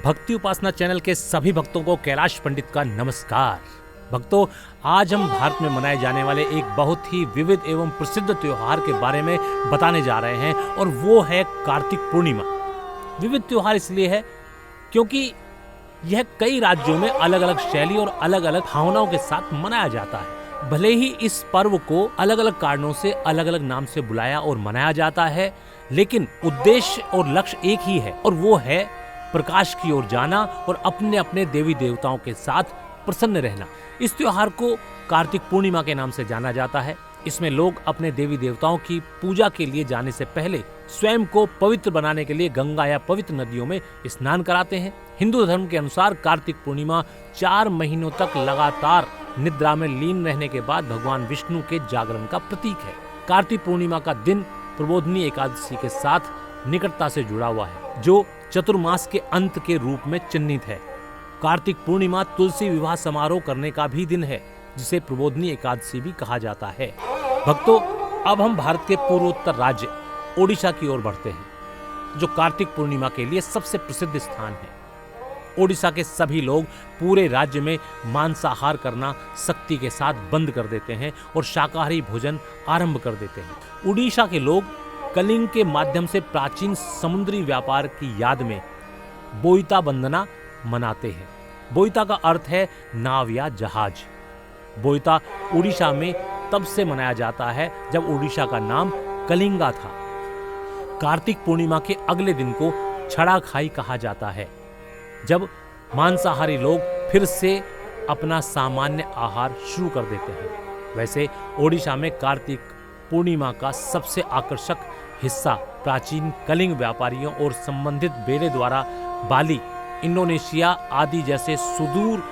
भक्ति उपासना चैनल के सभी भक्तों को कैलाश पंडित का नमस्कार। भक्तों, आज हम भारत में मनाए जाने वाले एक बहुत ही विविध एवं प्रसिद्ध त्योहार के बारे में बताने जा रहे हैं और वो है कार्तिक पूर्णिमा। विविध त्योहार इसलिए है क्योंकि यह कई राज्यों में अलग अलग शैली और अलग अलग भावनाओं के साथ मनाया जाता है। भले ही इस पर्व को अलग अलग कारणों से अलग अलग नाम से बुलाया और मनाया जाता है, लेकिन उद्देश्य और लक्ष्य एक ही है और वो है प्रकाश की ओर जाना और अपने अपने देवी देवताओं के साथ प्रसन्न रहना। इस त्योहार को कार्तिक पूर्णिमा के नाम से जाना जाता है। इसमें लोग अपने देवी देवताओं की पूजा के लिए जाने से पहले स्वयं को पवित्र बनाने के लिए गंगा या पवित्र नदियों में स्नान कराते हैं। हिंदू धर्म के अनुसार कार्तिक पूर्णिमा 4 महीनों तक लगातार निद्रा में लीन रहने के बाद भगवान विष्णु के जागरण का प्रतीक है। कार्तिक पूर्णिमा का दिन प्रबोधनी एकादशी के साथ निकटता से जुड़ा हुआ है, जो चतुर्मास के अंत के रूप में चिन्हित है। कार्तिक पूर्णिमा तुलसी विवाह समारोह करने का भी दिन है, जिसे प्रबोधनी एकादशी भी कहा जाता है। भक्तों, अब हम भारत के पूर्वोत्तर राज्य ओडिशा की ओर बढ़ते हैं, जो कार्तिक पूर्णिमा के लिए सबसे प्रसिद्ध स्थान है। ओडिशा के सभी लोग पूरे राज्य में मांसाहार करना सख्ती के साथ बंद कर देते हैं और शाकाहारी भोजन आरंभ कर देते हैं। ओडिशा के लोग कलिंग के माध्यम से प्राचीन समुद्री व्यापार की याद में बोईता बंदना मनाते हैं। बोईता का अर्थ है नाव या जहाज। बोईता ओडिशा में तब से मनाया जाता है जब ओडिशा का नाम कलिंगा था। कार्तिक पूर्णिमा के अगले दिन को छड़ा खाई कहा जाता है, जब मांसाहारी लोग फिर से अपना सामान्य आहार शुरू कर देते हैं। वैसे ओडिशा में कार्तिक पूर्णिमा का सबसे आकर्षक हिस्सा प्राचीन कलिंग व्यापारियों और संबंधित बेड़े द्वारा बाली, इंडोनेशिया आदि जैसे सुदूर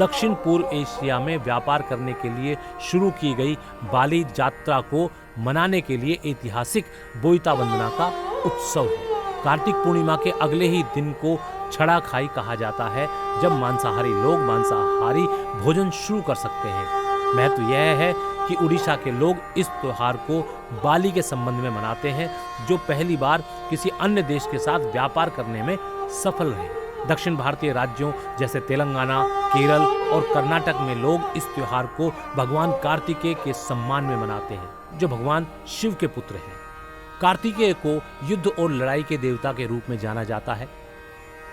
दक्षिण पूर्व एशिया में व्यापार करने के लिए शुरू की गई बाली यात्रा को मनाने के लिए ऐतिहासिक बोईता वंदना का उत्सव है। कार्तिक पूर्णिमा के अगले ही दिन को छड़ा खाई कहा जाता है, जब मांसाहारी लोग मांसाहारी भोजन शुरू कर सकते हैं। महत्व यह है कि उड़ीसा के लोग इस त्योहार को बाली के संबंध में मनाते हैं, जो पहली बार किसी अन्य देश के साथ व्यापार करने में सफल रहे। दक्षिण भारतीय राज्यों जैसे तेलंगाना, केरल और कर्नाटक में लोग इस त्योहार को भगवान कार्तिकेय के सम्मान में मनाते हैं, जो भगवान शिव के पुत्र हैं। कार्तिकेय को युद्ध और लड़ाई के देवता के रूप में जाना जाता है।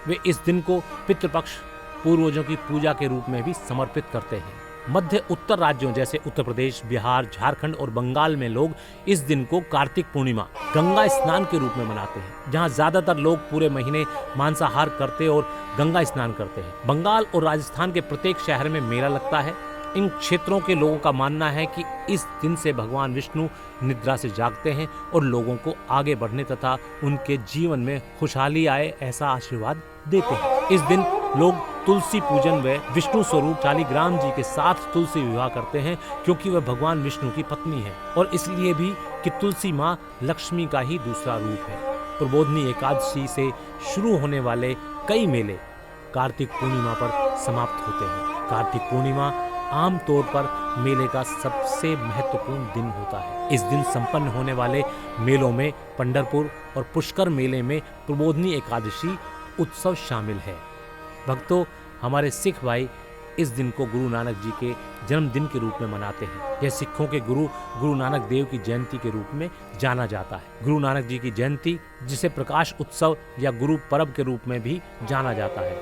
वे इस दिन को पितृपक्ष पूर्वजों की पूजा के रूप में भी समर्पित करते हैं। मध्य उत्तर राज्यों जैसे उत्तर प्रदेश, बिहार, झारखंड और बंगाल में लोग इस दिन को कार्तिक पूर्णिमा गंगा स्नान के रूप में मनाते हैं, जहां ज्यादातर लोग पूरे महीने मांसाहार करते और गंगा स्नान करते हैं। बंगाल और राजस्थान के प्रत्येक शहर में मेला लगता है। इन क्षेत्रों के लोगों का मानना है कि इस दिन से भगवान विष्णु निद्रा से जागते हैं और लोगों को आगे बढ़ने तथा उनके जीवन में खुशहाली आए ऐसा आशीर्वाद देते हैं। इस दिन लोग तुलसी पूजन व विष्णु स्वरूप शालिग्राम जी के साथ तुलसी विवाह करते हैं, क्योंकि वह भगवान विष्णु की पत्नी है और इसलिए भी कि तुलसी माँ लक्ष्मी का ही दूसरा रूप है। प्रबोधनी एकादशी से शुरू होने वाले कई मेले कार्तिक पूर्णिमा पर समाप्त होते हैं। कार्तिक पूर्णिमा आमतौर पर मेले का सबसे महत्वपूर्ण दिन होता है। इस दिन संपन्न होने वाले मेलों में पंढरपुर और पुष्कर मेले में प्रबोधनी एकादशी उत्सव शामिल है। भक्तों, हमारे सिख भाई इस दिन को गुरु नानक जी के जन्मदिन के रूप में मनाते हैं। यह सिखों के गुरु नानक देव की जयंती के रूप में जाना जाता है। गुरु नानक जी की जयंती, जिसे प्रकाश उत्सव या गुरु पर्व के रूप में भी जाना जाता है,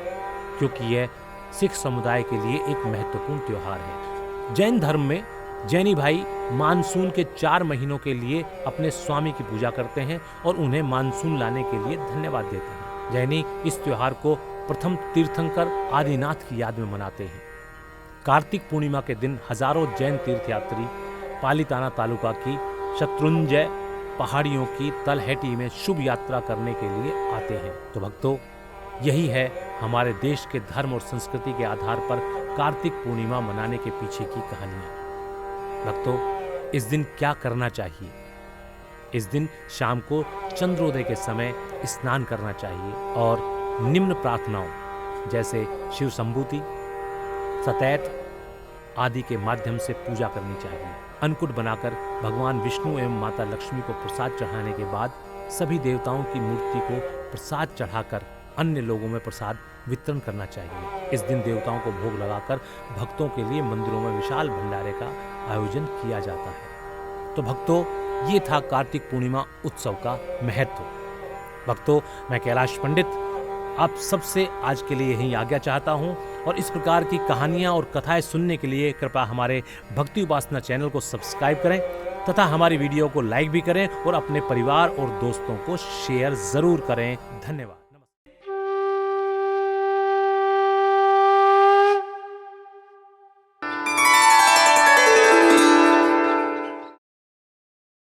क्योंकि यह सिख समुदाय के लिए एक महत्वपूर्ण त्योहार है। जैन धर्म में जैनी भाई मानसून के 4 महीनों के लिए अपने स्वामी की पूजा करते हैं और उन्हें मानसून लाने के लिए धन्यवाद देते हैं। जैनी इस त्योहार को प्रथम तीर्थंकर आदिनाथ की याद में मनाते हैं। कार्तिक पूर्णिमा के दिन हजारों जैन तीर्थयात्री पालीताना तालुका की शत्रुंजय पहाड़ियों की तलहटी में शुभ यात्रा करने के लिए आते हैं। तो भक्तों, यही है हमारे देश के धर्म और संस्कृति के आधार पर कार्तिक पूर्णिमा मनाने के पीछे की कहानियां। भक्तों, इस दिन क्या करना चाहिए? इस दिन शाम को चंद्रोदय के समय स्नान करना चाहिए और निम्न प्रार्थनाओं जैसे शिव संबूति, सतैत आदि के माध्यम से पूजा करनी चाहिए। अन्नकूट बनाकर भगवान विष्णु एवं माता लक्ष्मी को प्रसाद चढ़ाने के बाद सभी देवताओं की मूर्ति को प्रसाद चढ़ाकर अन्य लोगों में प्रसाद वितरण करना चाहिए। इस दिन देवताओं को भोग लगाकर भक्तों के लिए मंदिरों में विशाल भंडारे का आयोजन किया जाता है। तो भक्तों, ये था कार्तिक पूर्णिमा उत्सव का महत्व। भक्तों, मैं कैलाश पंडित आप सबसे आज के लिए यहीं आज्ञा चाहता हूं और इस प्रकार की कहानियां और कथाएं सुनने के लिए कृपया हमारे भक्ति उपासना चैनल को सब्सक्राइब करें तथा हमारी वीडियो को लाइक भी करें और अपने परिवार और दोस्तों को शेयर जरूर करें। धन्यवाद।